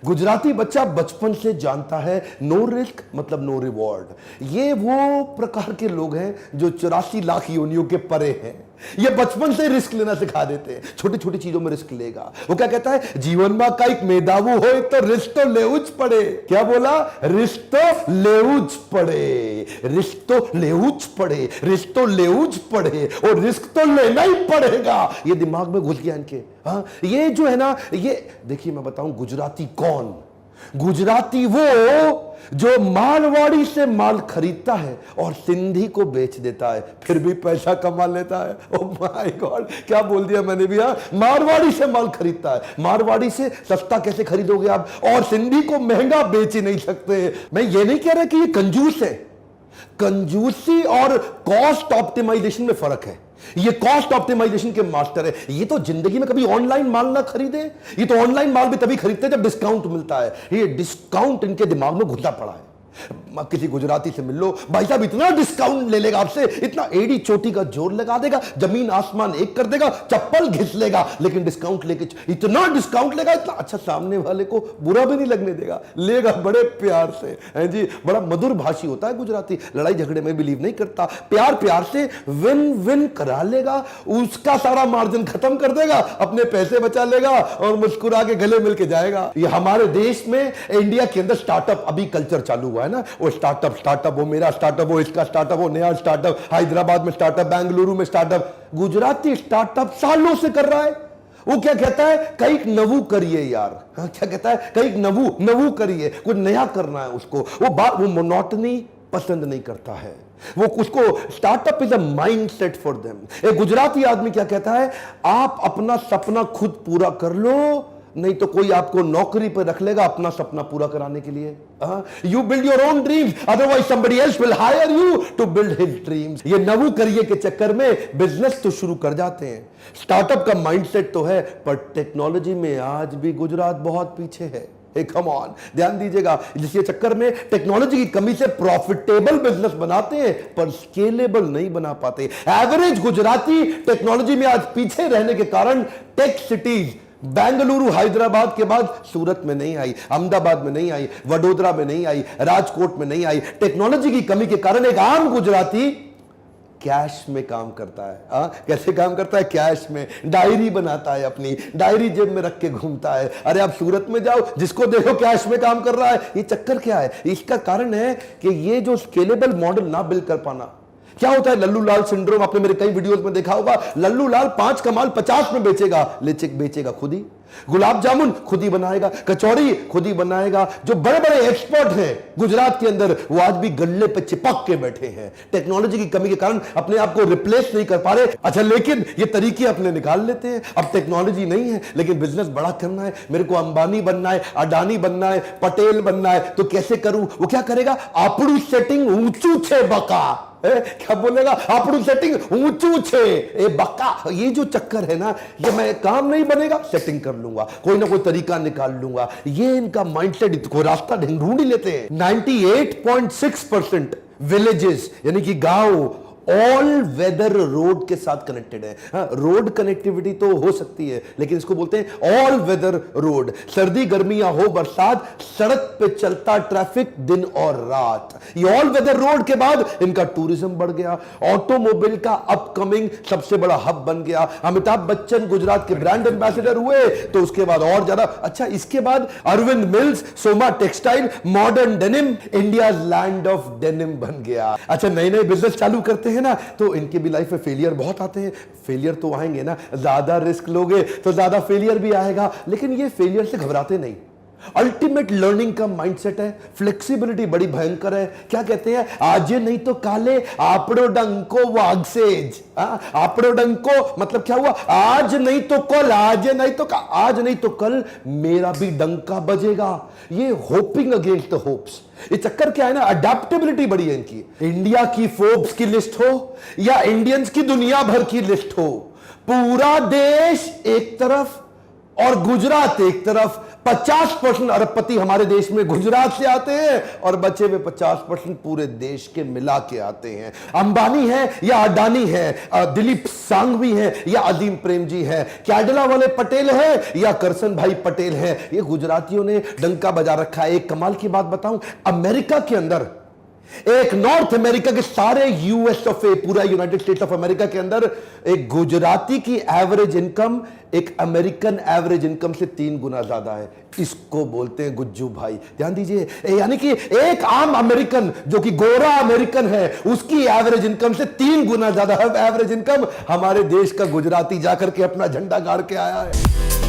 गुजराती बच्चा बचपन से जानता है नो रिस्क मतलब नो रिवॉर्ड। ये वो प्रकार के लोग हैं जो 84 लाख योनियों के परे हैं। ये बचपन से रिस्क लेना सिखा देते हैं, छोटी छोटी चीजों में रिस्क लेगा। वो क्या कहता है, जीवन में कई मेदावू हो तो रिस्क तो लेउच पड़े। क्या बोला, रिस्क तो लेउच पड़े, रिस्क तो लेउच पड़े, रिस्क तो लेउच पड़े और रिस्क तो लेना ही पड़ेगा। ये दिमाग में घुस गया इनके। हाँ, ये जो है ना, ये देखिए मैं बताऊं गुजराती कौन, गुजराती वो जो मारवाड़ी से माल खरीदता है और सिंधी को बेच देता है, फिर भी पैसा कमा लेता है। ओह माय गॉड, क्या बोल दिया मैंने भी। मारवाड़ी से माल खरीदता है, मारवाड़ी से सस्ता कैसे खरीदोगे आप, और सिंधी को महंगा बेच ही नहीं सकते। मैं ये नहीं कह रहा कि ये कंजूस है, कंजूसी और कॉस्ट ऑप्टिमाइजेशन में फर्क है। ये कॉस्ट ऑप्टिमाइजेशन के मास्टर है। ये तो जिंदगी में कभी ऑनलाइन माल ना खरीदे, ये तो ऑनलाइन माल भी तभी खरीदते जब डिस्काउंट मिलता है। ये डिस्काउंट इनके दिमाग में घुसा पड़ा है। किसी गुजराती से मिल लो, भाई साहब इतना डिस्काउंट ले लेगा आपसे, इतना एड़ी चोटी का जोर लगा देगा, जमीन आसमान एक कर देगा, चप्पल घिस लेगा, लेकिन डिस्काउंट लेके इतना डिस्काउंट लेगा, इतना अच्छा, सामने वाले को बुरा भी नहीं लगने देगा, लेगा बड़े प्यार से। है जी, बड़ा मधुर भाषी होता है गुजराती, लड़ाई झगड़े में बिलीव नहीं करता, प्यार प्यार से विन विन करा लेगा, उसका सारा मार्जिन खत्म कर देगा, अपने पैसे बचा लेगा और मुस्कुरा के गले मिल के जाएगा। ये हमारे देश में, इंडिया के अंदर स्टार्टअप अभी कल्चर चालू हुआ है ना, वो स्टार्टअप, वो मेरा स्टार्टअप, वो इसका स्टार्टअप, वो नया स्टार्टअप, हैदराबाद में स्टार्टअप, बेंगलुरु में स्टार्टअप। गुजराती स्टार्टअप सालों से कर रहा है। वो क्या कहता है, कई नवू करिए यार। हाँ, क्या कहता है, कई नवू करिए, कुछ नया करना है उसको। वो मोनोटनी पसंद नहीं करता है, वो उसको startup is a mindset for them. एक गुजराती आदमी क्या कहता है, आप अपना सपना खुद पूरा कर लो, नहीं तो कोई आपको नौकरी पर रख लेगा अपना सपना पूरा कराने के लिए। You build your own dreams, otherwise somebody else will hire you to build his dreams. ये नवू करिए के चक्कर में बिजनेस तो शुरू कर जाते हैं। स्टार्टअप का माइंडसेट तो है, पर टेक्नोलॉजी में आज भी गुजरात बहुत पीछे है। कम ऑन, ध्यान दीजिएगा, जिसके चक्कर में टेक्नोलॉजी की कमी से प्रॉफिटेबल बिजनेस बनाते हैं पर स्केलेबल नहीं बना पाते। एवरेज गुजराती टेक्नोलॉजी में आज पीछे रहने के कारण टेक सिटीज बेंगलुरु हैदराबाद के बाद सूरत में नहीं आई, अहमदाबाद में नहीं आई, वडोदरा में नहीं आई, राजकोट में नहीं आई। टेक्नोलॉजी की कमी के कारण एक आम गुजराती कैश में काम करता है। कैसे काम करता है, कैश में डायरी बनाता है, अपनी डायरी जेब में रख के घूमता है। अरे आप सूरत में जाओ, जिसको देखो कैश में काम कर रहा है। ये चक्कर क्या है, इसका कारण है कि ये जो स्केलेबल मॉडल ना बिल्ड कर पाना। क्या होता है, लल्लू लाल सिंड्रोम, आपने मेरे कई वीडियोस में देखा होगा। लल्लू लाल 5 का माल 50 में बेचेगा, लेकिन बेचेगा खुद ही। गुलाब जामुन खुद ही बनाएगा, कचौड़ी खुद ही बनाएगा। जो बड़े बड़े एक्सपर्ट हैं गुजरात के अंदर, वो आज भी गल्ले पे चिपक के बैठे हैं। टेक्नोलॉजी की कमी के कारण अपने आप को रिप्लेस नहीं कर पा रहे। अच्छा, लेकिन ये तरीके अपने निकाल लेते हैं। अब टेक्नोलॉजी नहीं है, लेकिन बिजनेस बड़ा करना है, मेरे को अंबानी बनना है, अडानी बनना है, पटेल बनना है, तो कैसे करूं? वो क्या करेगा, आपड़ू सेटिंग ऊंचू छे बका। क्या बोलेगा, आपड़ू सेटिंग ऊंचू छे ए बक्का। ये जो चक्कर है ना, ये मैं काम नहीं बनेगा, सेटिंग कर लूंगा, कोई ना कोई तरीका निकाल लूंगा। ये इनका माइंडसेट, को रास्ता ढूंढ ही लेते हैं। 98.6% विलेजेस यानी कि गांव ऑल वेदर रोड के साथ कनेक्टेड है। रोड कनेक्टिविटी तो हो सकती है, लेकिन इसको बोलते हैं ऑल वेदर रोड। सर्दी गर्मियां हो बरसात, सड़क पे चलता ट्रैफिक दिन और रात। ये ऑल वेदर रोड के बाद इनका टूरिज्म बढ़ गया, ऑटोमोबाइल का अपकमिंग सबसे बड़ा हब बन गया। अमिताभ बच्चन गुजरात के ब्रांड एम्बेसडर हुए, तो उसके बाद और ज्यादा। अच्छा, इसके बाद Arvind Mills, Soma textile, modern denim, India land of denim बन गया। अच्छा, नए नए बिजनेस चालू करते है ना, तो इनके भी लाइफ में फेलियर बहुत आते हैं। फेलियर तो आएंगे ना, ज्यादा रिस्क लोगे तो ज्यादा फेलियर भी आएगा, लेकिन ये फेलियर से घबराते नहीं। अल्टीमेट लर्निंग का माइंडसेट है, फ्लेक्सिबिलिटी बड़ी भयंकर है। क्या कहते हैं, आज नहीं तो काले आपड़ो डंको वागसेज। आपड़ो डंको मतलब क्या हुआ, आज नहीं तो कल, आज नहीं तो कल मेरा भी डंका बजेगा। ये होपिंग अगेंस्ट द होप्स। ये चक्कर क्या है ना, अडेप्टेबिलिटी बड़ी है इनकी। इंडिया की फोर्ब्स की लिस्ट हो या इंडियंस की दुनिया भर की लिस्ट हो, पूरा देश एक तरफ, और गुजरात एक तरफ। 50% अरबपति हमारे देश में गुजरात से आते हैं और बचे हुए 50% पूरे देश के मिला के आते हैं। अंबानी है या अडानी है, दिलीप सांघवी है या अजीम प्रेमजी है, कैडला वाले पटेल है या करसन भाई पटेल है, ये गुजरातियों ने डंका बजा रखा है। एक कमाल की बात बताऊं, अमेरिका के अंदर, एक नॉर्थ अमेरिका के सारे यूएस ऑफ ए, पूरा यूनाइटेड स्टेट्स ऑफ अमेरिका के अंदर एक गुजराती की एवरेज इनकम एक अमेरिकन एवरेज इनकम से 3 गुना ज्यादा है। इसको बोलते हैं गुज्जू भाई। ध्यान दीजिए, यानी कि एक आम अमेरिकन जो कि गोरा अमेरिकन है, उसकी एवरेज इनकम से 3 गुना ज्यादा है एवरेज इनकम हमारे देश का गुजराती जाकर के अपना झंडा गाड़ के आया है।